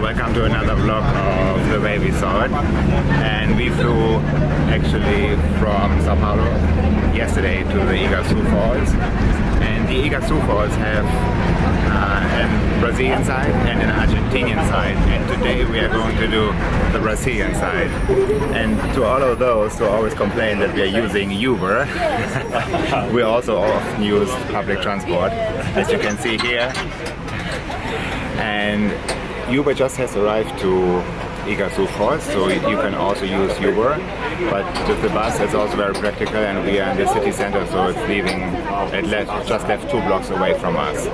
welcome to another vlog of the way we saw it. And we flew actually from Sao Paulo yesterday to the Iguazu Falls. And the Iguazu Falls have a Brazilian side and an Argentinian side. And today we are going to do the Brazilian side. And to all of those who always complain that we are using Uber, we also often use public transport, as you can see here. And Uber just has arrived to Iguazu Falls, so you can also use Uber, but with the bus it's also very practical, and we are in the city center, so it's leaving, just left 2 blocks away from us.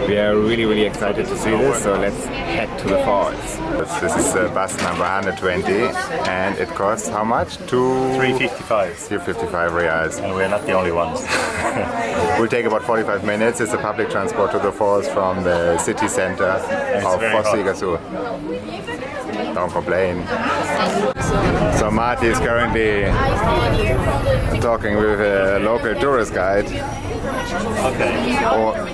We are really excited to see this, so let's head to the falls. This is bus number 120, and it costs how much? 355 reals. And we're not the only ones. Will take about 45 minutes. It's a public transport to the falls from the city center of Foz de Iguaçu. Don't complain. So Marty is currently talking with a local tourist guide. Okay.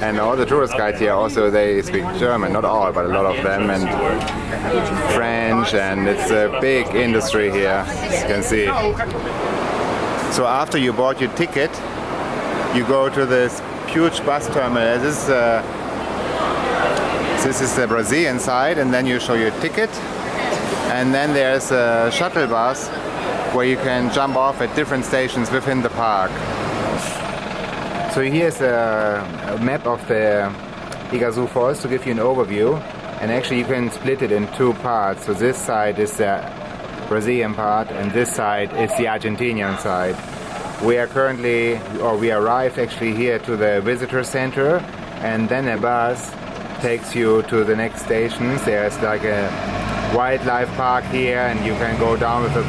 And all the tourist guides here also, they speak German, not all, but a lot of them, and French, and it's a big industry here, as you can see. So after you bought your ticket, you go to this huge bus terminal. This is the Brazilian side, and then you show your ticket, and then there's a shuttle bus where you can jump off at different stations within the park. So here's a map of the Iguazu Falls to give you an overview, and actually you can split it in 2 parts. So this side is the Brazilian part, and this side is the Argentinian side. We arrived actually here to the visitor center, and then a bus takes you to the next stations. There's like a wildlife park here, and you can go down with a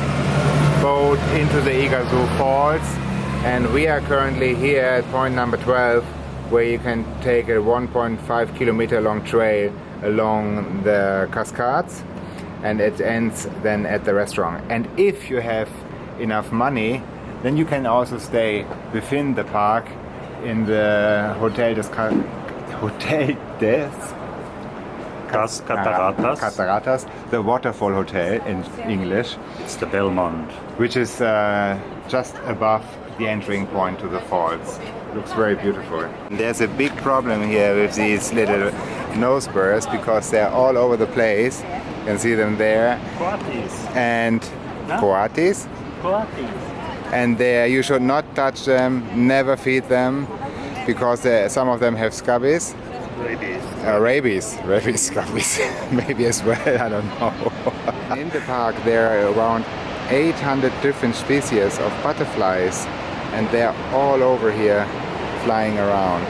boat into the Iguazu Falls. And we are currently here at point number 12, where you can take a 1.5 kilometer long trail along the cascades, and it ends then at the restaurant. And if you have enough money, then you can also stay within the park in the Hotel des Cataratas, the waterfall hotel in English. It's the Belmont, which is just above the entering point to the falls. Looks very beautiful. There's a big problem here with these little nose burrs because they're all over the place. You can see them there. Coatis. And coatis. And you should not touch them, never feed them, because some of them have scabies. Rabies, scabies, maybe as well, I don't know. In the park there are around 800 different species of butterflies, and they're all over here flying around.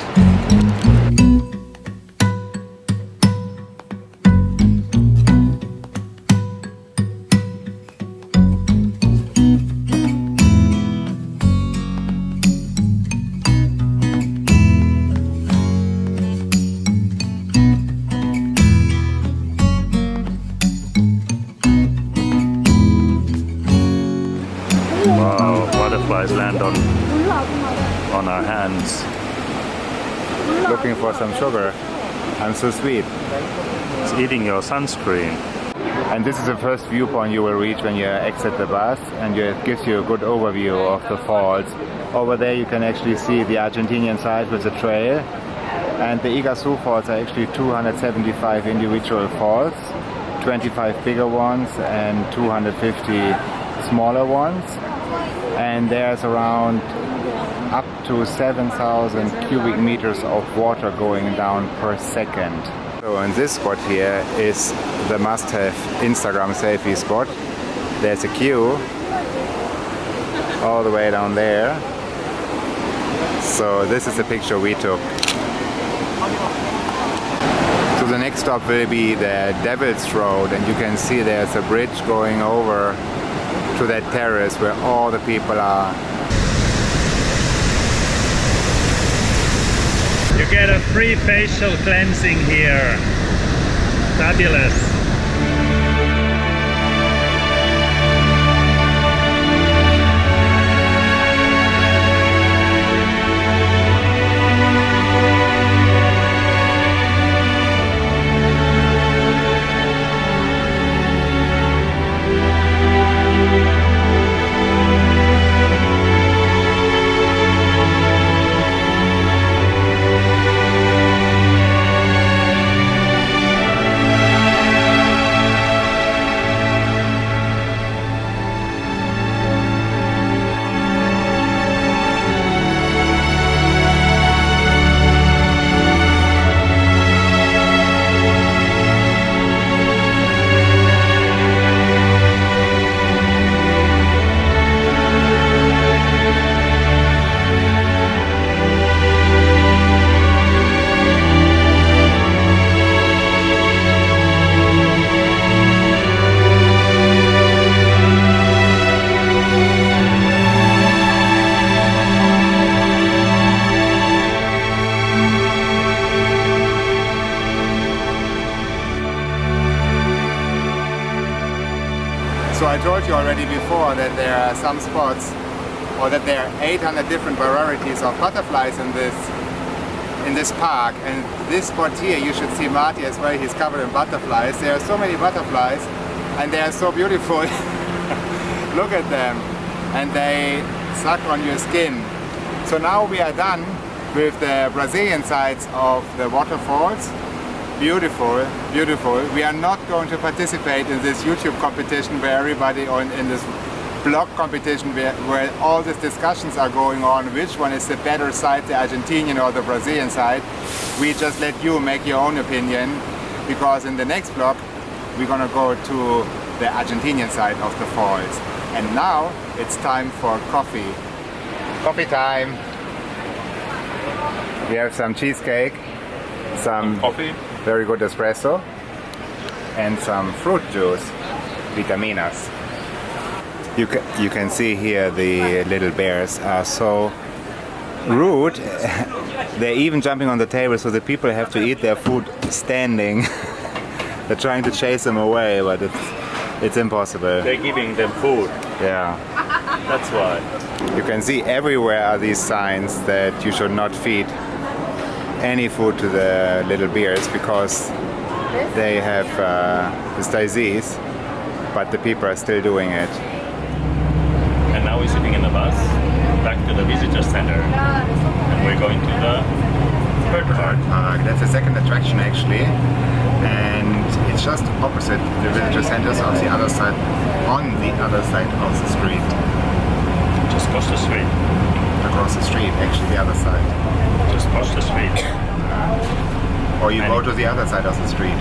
Wow, butterflies land on our hands. Looking for some sugar. I'm so sweet. It's eating your sunscreen. And this is the first viewpoint you will reach when you exit the bus, and it gives you a good overview of the falls. Over there you can actually see the Argentinian side with the trail. And the Iguazu Falls are actually 275 individual falls, 25 bigger ones and 250 smaller ones. And there's around up to 7,000 cubic meters of water going down per second. So in this spot here is the must-have Instagram selfie spot. There's a queue all the way down there. So this is the picture we took. So the next stop will be the Devil's Road, and you can see there's a bridge going over to that terrace where all the people are. You get a free facial cleansing here. Fabulous. So I told you already before that there are some spots, or that there are 800 different varieties of butterflies in this park. And this spot here, you should see Marty as well, he's covered in butterflies. There are so many butterflies and they are so beautiful. Look at them, and they suck on your skin. So now we are done with the Brazilian sides of the waterfalls. Beautiful, beautiful. We are not going to participate in this YouTube competition where everybody in this blog competition where all these discussions are going on, which one is the better side, the Argentinian or the Brazilian side. We just let you make your own opinion, because in the next vlog we're gonna go to the Argentinian side of the falls. And now it's time for coffee. Coffee time. We have some cheesecake, some Coffee. very good espresso, and some fruit juice, vitaminas. You can see here the little bears are so rude. They're even jumping on the table, so the people have to eat their food standing. They're trying to chase them away, but it's impossible. They're giving them food. Yeah. That's why. You can see everywhere are these signs that you should not feed any food to the little bears because they have this disease, but the people are still doing it. And now we're sitting in the bus back to the visitor center, and we're going to the bird park. That's the second attraction actually, and it's just opposite the visitor centers on the other side, of the street. Just across the street. Across the street, actually the other side. Just across the street. Or you go to the other side of the street.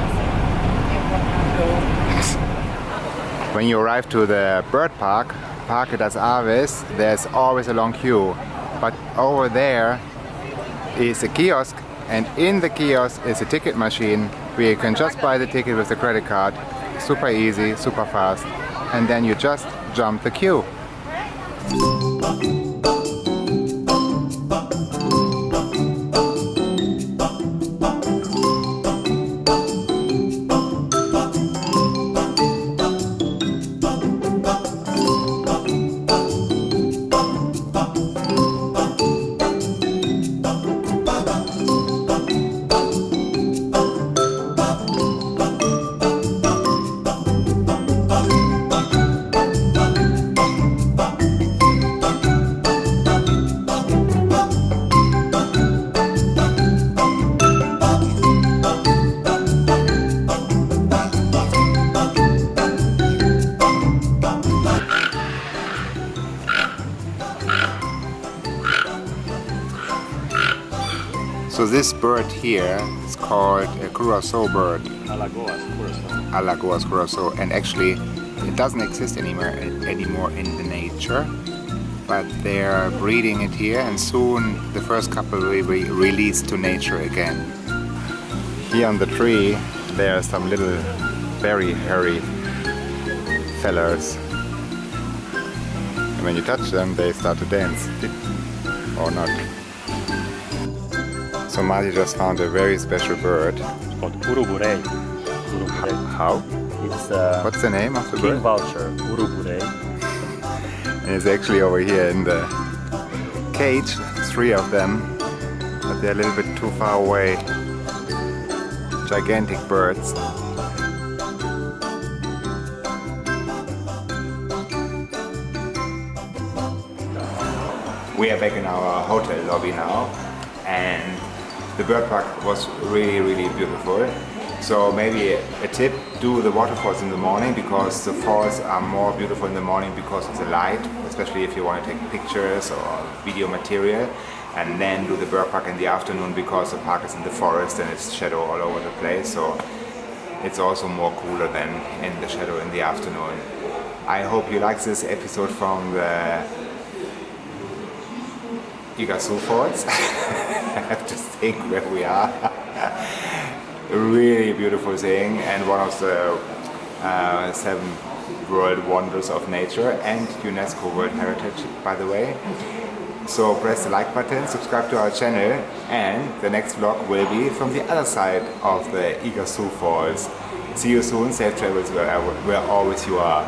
When you arrive to the bird park, Parque das Aves, there's always a long queue. But over there is a kiosk, and in the kiosk is a ticket machine where you can just buy the ticket with the credit card. Super easy, super fast, and then you just jump the queue. So this bird here is called a curassow bird. Alagoas curassow, and actually it doesn't exist anymore in the nature, but they're breeding it here, and soon the first couple will be released to nature again. Here on the tree there are some little very hairy fellers, and when you touch them they start to dance, or not. So Marty just found a very special bird. It's called urubure. How? It's What's the name of the king bird? vulture, urubure. And it's actually over here in the cage, 3 of them, but they're a little bit too far away. Gigantic birds. We are back in our hotel lobby now, and the bird park was really, really beautiful. So maybe a tip, do the waterfalls in the morning, because the falls are more beautiful in the morning because of the light, especially if you want to take pictures or video material. And then do the bird park in the afternoon because the park is in the forest and it's shadow all over the place. So it's also more cooler than in the shadow in the afternoon. I hope you like this episode from the Iguazu Falls. I have to think where we are. A really beautiful thing, and one of the 7 world wonders of nature and UNESCO World Heritage, by the way. So press the like button, subscribe to our channel, and the next vlog will be from the other side of the Iguazu Falls. See you soon, safe travels where always you are.